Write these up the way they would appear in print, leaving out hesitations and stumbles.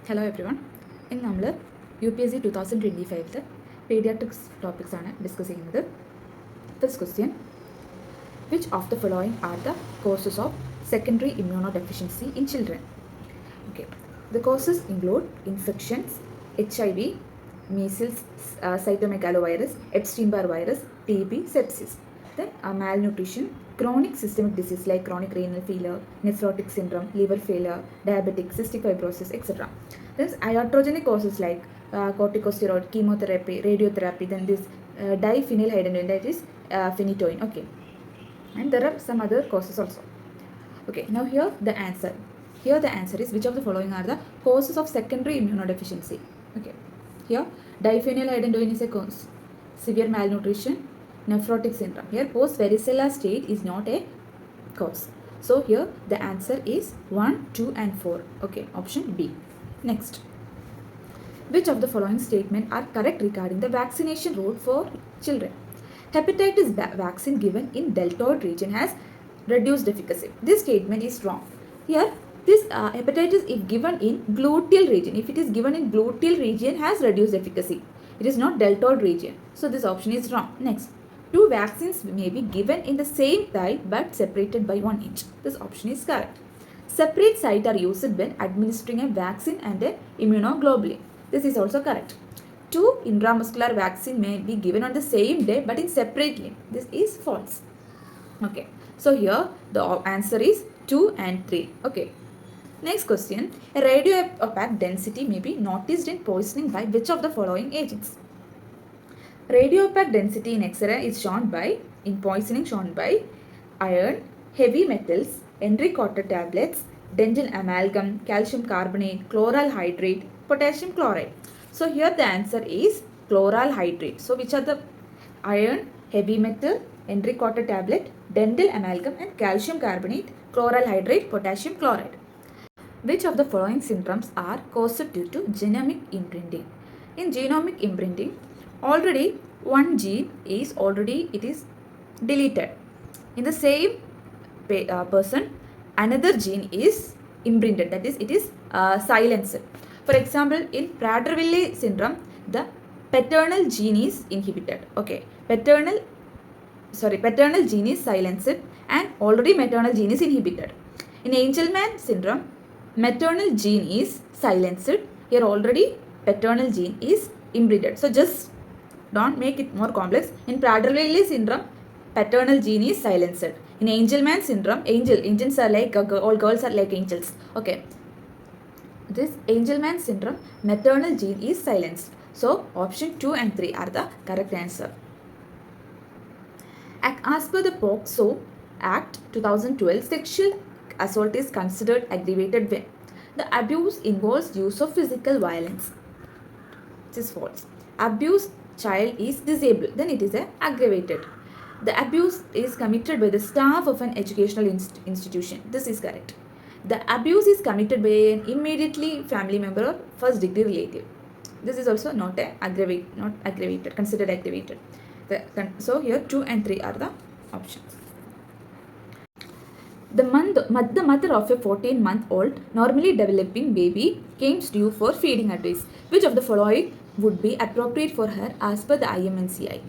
Hello everyone. In നമ്മൾ UPSC 2025 Paediatrics topics ആണ് discuss ചെയ്യുന്നത്. First question, which of the following are the causes of secondary immunodeficiency in children? Okay, the causes include infections, HIV, measles, cytomegalovirus, Epstein-Barr virus, TB, sepsis. Then malnutrition, chronic systemic disease like chronic renal failure, nephrotic syndrome, liver failure, diabetic, cystic fibrosis, etc. Then iatrogenic causes like corticosteroid, chemotherapy, radiotherapy, then this diphenylhydramine, that is phenytoin. Okay, and there are some other causes also. Okay, now here the answer. Here the answer is, which of the following are the causes of secondary immunodeficiency? Okay, here diphenylhydramine is a cause. Severe malnutrition, nephrotic syndrome. Here post varicella state is not a cause. So here the answer is 1, 2 and 4. Okay, option B. Next, which of the following statements are correct regarding the vaccination route for children? Hepatitis vaccine given in deltoid region has reduced efficacy. This statement is wrong. Here this hepatitis, if given in gluteal region, if it is given in gluteal region, has reduced efficacy. It is not deltoid region. So this option is wrong. Next, two vaccines may be given in the same site but separated by 1 inch. This option is correct. Separate sites are used when administering a vaccine and a immunoglobulin. This is also correct. Two intramuscular vaccine may be given on the same day but in separately. This is false. Okay, so here the answer is 2 and 3. Okay, next question. A radiopaque density may be noticed in poisoning by which of the following agents? Radiopaque density in X-ray is shown by, in poisoning shown by iron, heavy metals, Henry-Cotter tablets, dental amalgam, calcium carbonate, chloral hydrate, potassium chloride. So here the answer is chloral hydrate. So which are the iron, heavy metal, Henry-Cotter tablet, dental amalgam and calcium carbonate, chloral hydrate, potassium chloride. Which of the following syndromes are caused due to genomic imprinting? In genomic imprinting, already one gene is deleted. In the same person, another gene is imprinted, that is, it is silenced. For example, in Prader-Willi syndrome, the paternal gene is inhibited. Okay, paternal gene is silenced and already maternal gene is inhibited. In Angelman syndrome, maternal gene is silenced. Here already paternal gene is imprinted. So just don't make it more complex. In Prader-Willi syndrome, paternal gene is silenced. In Angelman syndrome, angels are like all girls are like angels. Okay, this Angelman syndrome, maternal gene is silenced. So option 2 and 3 are the correct answer. As per the POCSO Act 2012, sexual assault is considered aggravated when the abuse involves use of physical violence. This is false. Abused child is disabled, then it is aggravated. The abuse is committed by the staff of an educational institution. This is correct. The abuse is committed by an immediately family member or first degree relative. This is also not aggravated, considered aggravated. So here 2 and 3 are the options. The mother of a 14-month-old normally developing baby comes to you for feeding advice. Which of the following would be appropriate for her as per the IMNCI?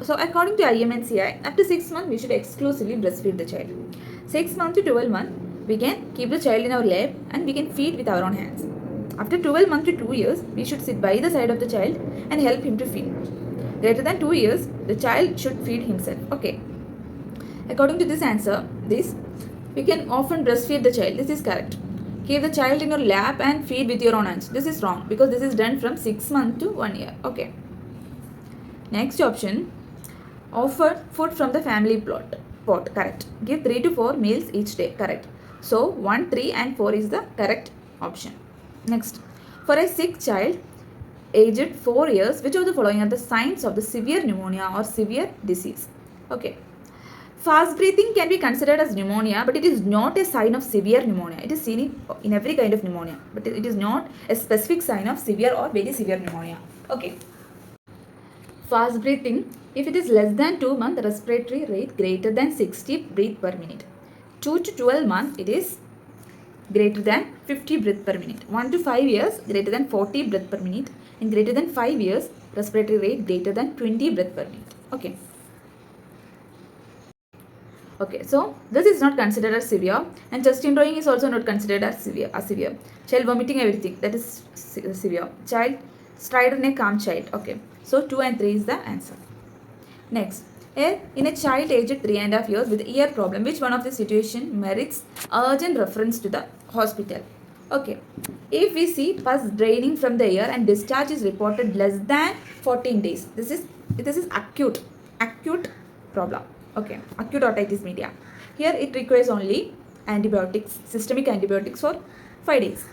So according to IMNCI, after 6 months we should exclusively breastfeed the child. 6 months to 12 months we can keep the child in our lap and we can feed with our own hands. After 12 months to 2 years, we should sit by the side of the child and help him to feed. Greater than 2 years, the child should feed himself. Okay, according to this answer, we can often breastfeed the child. This is correct. Keep the child in your lap and feed with your own hands. This is wrong because this is done from 6 months to 1 year. Okay. Next option, offer food from the family pot. Correct. Give 3 to 4 meals each day. Correct. So 1, 3 and 4 is the correct option. Next, for a sick child aged 4 years, which of the following are the signs of the severe pneumonia or severe disease? Okay. Fast breathing can be considered as pneumonia, but it is not a sign of severe pneumonia. It is seen in every kind of pneumonia, but it is not a specific sign of severe or very severe pneumonia. Okay. Fast breathing, if it is less than 2 months, respiratory rate greater than 60 breath per minute. 2 to 12 months, it is greater than 50 breath per minute. 1 to 5 years greater than 40 breath per minute, and greater than 5 years respiratory rate greater than 20 breath per minute. Okay. Okay, so this is not considered as severe, and chest indrawing is also not considered as severe. Child vomiting everything, that is severe. Child stridor in a calm child. Okay, so 2 and 3 is the answer. Next, in a child aged 3.5 years with ear problem, which one of the situation merits urgent reference to the hospital? Okay, if we see pus draining from the ear and discharge is reported less than 14 days, this is acute problem. Okay, acute otitis media. Here it requires only antibiotics, systemic antibiotics for 5 days.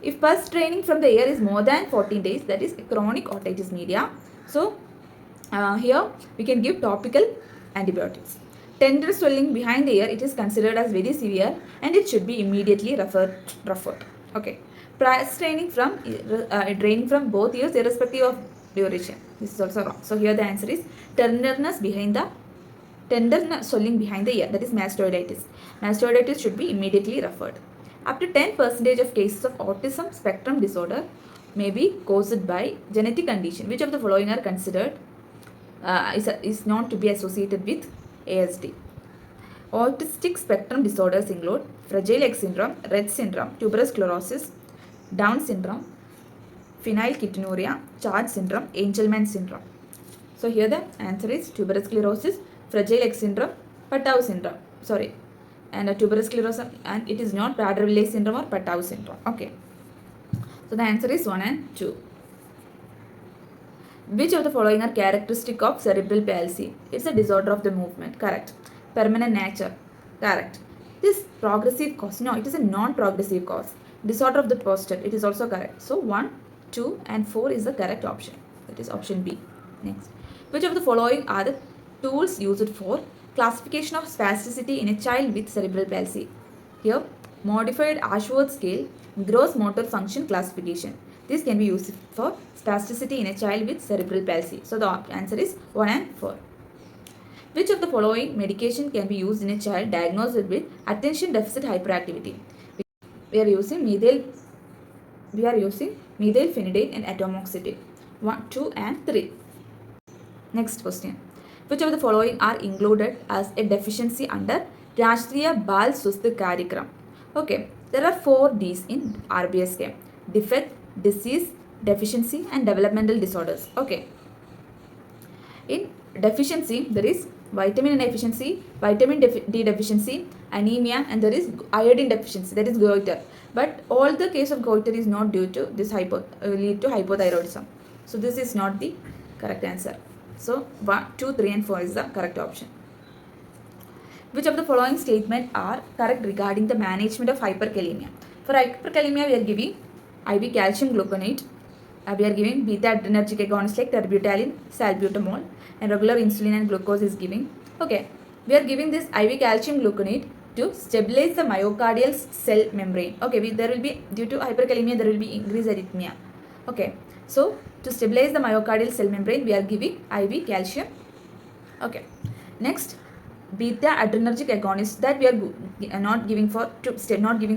If pus draining from the ear is more than 14 days, that is chronic otitis media. So here we can give topical antibiotics. Tender swelling behind the ear, it is considered as very severe and it should be immediately referred. Okay. Pus draining from both ears irrespective of duration. This is also wrong. So here the answer is tender swelling behind the ear, that is mastoiditis. Mastoiditis should be immediately referred. Up to 10% of cases of autism spectrum disorder may be caused by genetic condition. Which of the following are considered is known to be associated with ASD? Autistic spectrum disorders include Fragile X syndrome, Rett syndrome, tuberous sclerosis, Down syndrome, phenylketonuria, CHARGE syndrome, Angelman syndrome. So here the answer is tuberous sclerosis, Fragile X syndrome, Patau syndrome. Sorry, and a tuberous sclerosis, and it is not Prader-Willi syndrome or Patau syndrome. Okay. So the answer is 1 and 2. Which of the following are characteristic of cerebral palsy? It's a disorder of the movement. Correct. Permanent nature. Correct. This progressive cause. No, it is a non-progressive cause. Disorder of the posture. It is also correct. So 1, 2 and 4 is the correct option. That is option B. Next. Which of the following are the tools used for classification of spasticity in a child with cerebral palsy? Here, modified Ashworth scale, gross motor function classification. This can be used for spasticity in a child with cerebral palsy. So the answer is 1 and 4. Which of the following medication can be used in a child diagnosed with attention deficit hyperactivity? We are using methylphenidate and atomoxetine. 1, 2 and 3. Next question. Which of the following are included as a deficiency under Rashtriya Bal Swasth Karyakram? Okay, there are 4 Ds in RBSK. Defect, disease, deficiency and developmental disorders. Okay. In deficiency, there is vitamin deficiency, vitamin D deficiency, anemia, and there is iodine deficiency, that is goiter. But all the case of goiter is not due to this lead to hypothyroidism. So this is not the correct answer. So 1, 2, 3 and 4 is the correct option. Which of the following statements are correct regarding the management of hyperkalemia? For hyperkalemia, we are giving IV calcium gluconate. We are giving beta-adrenergic agonists like terbutalin, salbutamol, and regular insulin and glucose is giving. Okay, we are giving this IV calcium gluconate to stabilize the myocardial cell membrane. Okay, there will be, due to hyperkalemia, there will be increased arrhythmia. Okay, so to stabilize the myocardial cell membrane, we are giving IV calcium. Okay, next, beta-adrenergic agonists that we are not giving to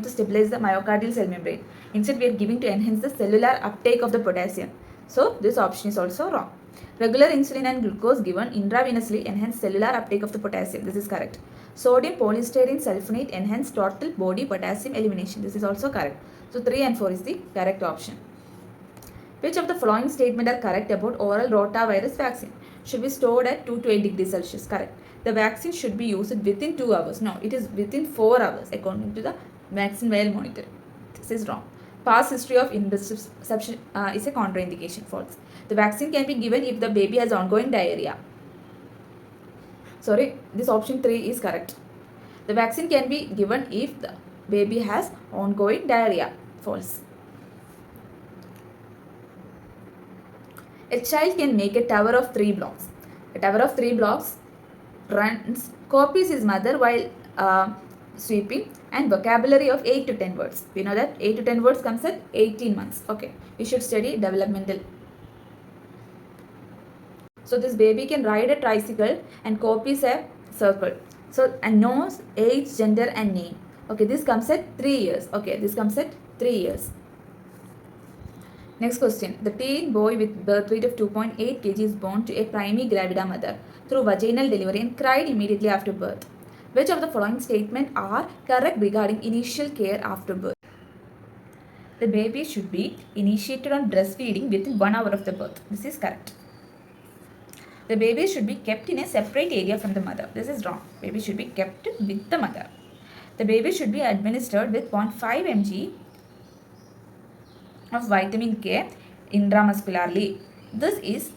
stabilize the myocardial cell membrane. Instead, we are giving to enhance the cellular uptake of the potassium. So this option is also wrong. Regular insulin and glucose given intravenously enhance cellular uptake of the potassium. This is correct. Sodium polystyrene sulfonate enhance total body potassium elimination. This is also correct. So 3 and 4 is the correct option. Which of the following statements are correct about oral rotavirus vaccine? Should be stored at 2 to 8 degrees Celsius. Correct. The vaccine should be used within 2 hours. No, it is within 4 hours according to the vaccine vial monitor. This is wrong. Past history of interception is a contraindication. False. The vaccine can be given if the baby has ongoing diarrhea. Sorry, this option 3 is correct. The vaccine can be given if the baby has ongoing diarrhea. False. A child can make a tower of 3 blocks. A tower of 3 blocks copies his mother while sweeping and vocabulary of 8 to 10 words. We know that 8 to 10 words comes at 18 months. Okay, we should study developmental. So this baby can ride a tricycle and copies a circle. So, and knows age, gender and name. Okay, this comes at 3 years. Okay, this comes at 3 years. Next question. The teen boy with birth weight of 2.8 kg is born to a primi gravida mother through vaginal delivery and cried immediately after birth. Which of the following statements are correct regarding initial care after birth? The baby should be initiated on breastfeeding within 1 hour of the birth. This is correct. The baby should be kept in a separate area from the mother. This is wrong. Baby should be kept with the mother. The baby should be administered with 0.5 mg of vitamin K intramuscularly. This is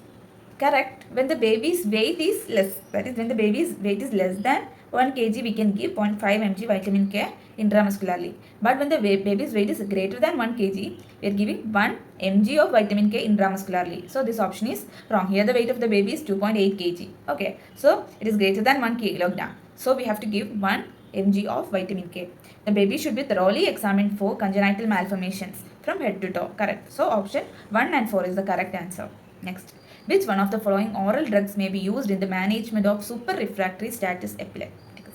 correct when the baby's weight is less. That is, when the baby's weight is less than 1 kg, we can give 0.5 mg vitamin K intramuscularly. But when the baby's weight is greater than 1 kg, we are giving 1 mg of vitamin K intramuscularly. So this option is wrong. Here the weight of the baby is 2.8 kg. Okay, so it is greater than 1 kilogram. So we have to give 1 mg of vitamin K. The baby should be thoroughly examined for congenital malformations from head to toe. Correct. So option 1 and 4 is the correct answer. Next. Which one of the following oral drugs may be used in the management of superrefractory status epilepticus?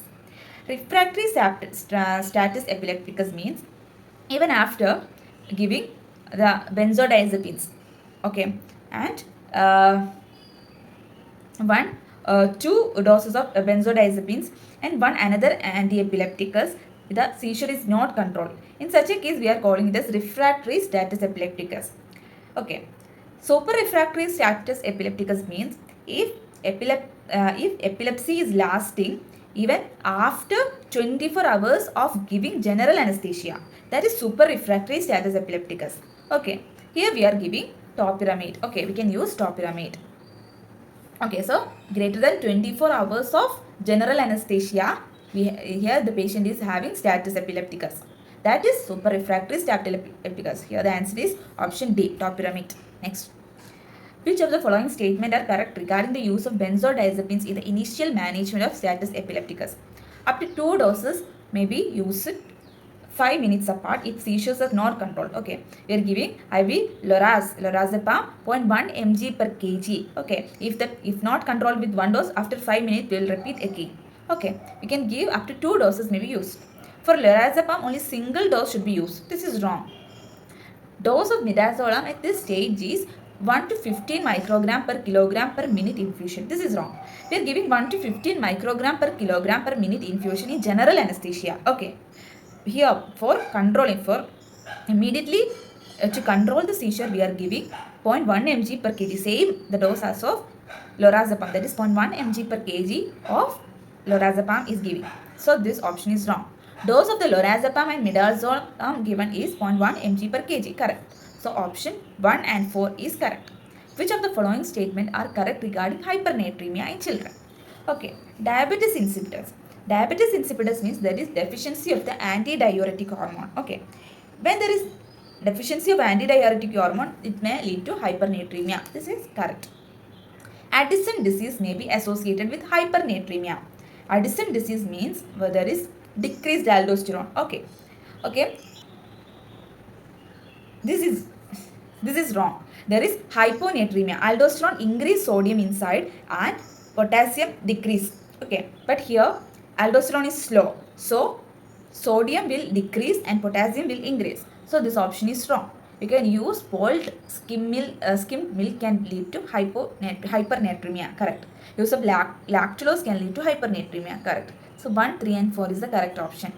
Refractory status epilepticus means even after giving the benzodiazepines. Okay. And 2 doses of benzodiazepines and 1 another anti-epilepticus, the seizure is not controlled. In such a case, we are calling it as refractory status epilepticus. Okay. Superrefractory status epilepticus means if epilepsy is lasting even after 24 hours of giving general anesthesia, that is superrefractory status epilepticus. Okay. Here we are giving topiramate. Okay, we can use topiramate. Okay, so greater than 24 hours of general anesthesia, here the patient is having status epilepticus. That is superrefractory status epilepticus. Here the answer is option D, topiramate. Next. Which of the following statements are correct regarding the use of benzodiazepines in the initial management of status epilepticus? Up to 2 doses may be used 5 minutes apart if seizures are not controlled. Okay, we are giving IV lorazepam 0.1 mg per kg. Okay, if not controlled with 1 dose, after 5 minutes we will repeat again. Okay, we can give up to 2 doses may be used. For lorazepam, only single dose should be used. This is wrong. Dose of midazolam at this stage is 1 to 15 microgram per kilogram per minute infusion. This is wrong. We are giving 1 to 15 microgram per kilogram per minute infusion in general anesthesia. Okay. Here for controlling, for immediately to control the seizure, we are giving 0.1 mg per kg, same the dose as of lorazepam, that is 0.1 mg per kg of lorazepam is giving. So this option is wrong. Dose of the lorazepam and midazolam given is 0.1 mg per kg. Correct. So option 1 and 4 is correct. Which of the following statements are correct regarding hypernatremia in children? Okay, diabetes insipidus. Diabetes insipidus means there is deficiency of the antidiuretic hormone. Okay, when there is deficiency of antidiuretic hormone, it may lead to hypernatremia. This is correct. Addison disease may be associated with hypernatremia. Addison disease means where there is decreased aldosterone. Okay. This is wrong. There is hyponatremia. Aldosterone increase sodium inside and potassium decrease. Okay, but here aldosterone is slow, so sodium will decrease and potassium will increase. So this option is wrong. We can use boiled skimmed milk can lead to hypernatremia. Correct. Use of lactulose can lead to hypernatremia. Correct. So 1, 3 and 4 is the correct option.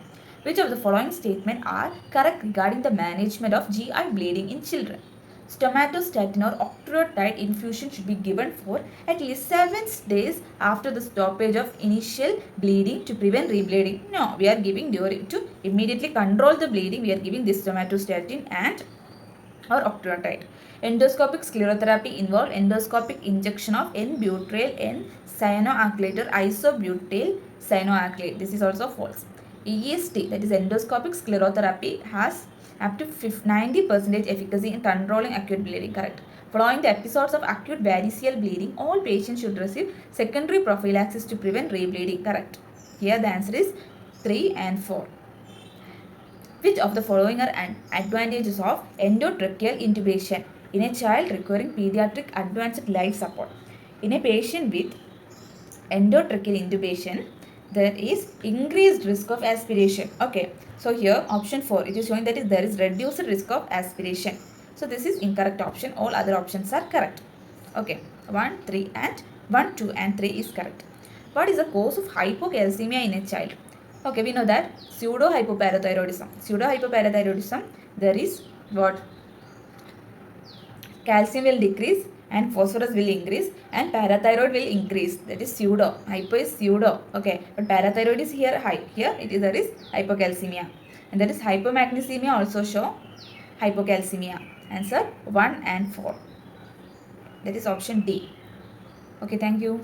Which of the following statements are correct regarding the management of GI bleeding in children? Stomatostatin or octreotide infusion should be given for at least 7 days after the stoppage of initial bleeding to prevent rebleeding. No, we are giving during to immediately control the bleeding. We are giving this stomatostatin and or octreotide. Endoscopic sclerotherapy involved endoscopic injection of N-butyl N-cyanoacrylate or isobutyl cyanoacrylate. This is also false. EST, that is endoscopic sclerotherapy, has up to 90% efficacy in controlling acute bleeding. Correct. Following the episodes of acute variceal bleeding, all patients should receive secondary prophylaxis to prevent rebleeding. Correct. Here the answer is 3 and 4. Which of the following are advantages of endotracheal intubation in a child requiring pediatric advanced life support? In a patient with endotracheal intubation, there is increased risk of aspiration. Okay, So here option 4, it is showing that there is reduced risk of aspiration. So this is incorrect option. All other options are correct. Okay, 1, 3 and 1, 2 and 3 is correct. What is the cause of hypocalcemia in a child? Okay, we know that pseudo-hypoparathyroidism. Pseudo-hypoparathyroidism, there is what? Calcium will decrease and phosphorus will increase and parathyroid will increase. That is pseudo. Hypo is pseudo. Okay, but parathyroid is here high. Here it is, there is hypocalcemia. And that is hypomagnesemia also show hypocalcemia. Answer 1 and 4. That is option D. Okay, thank you.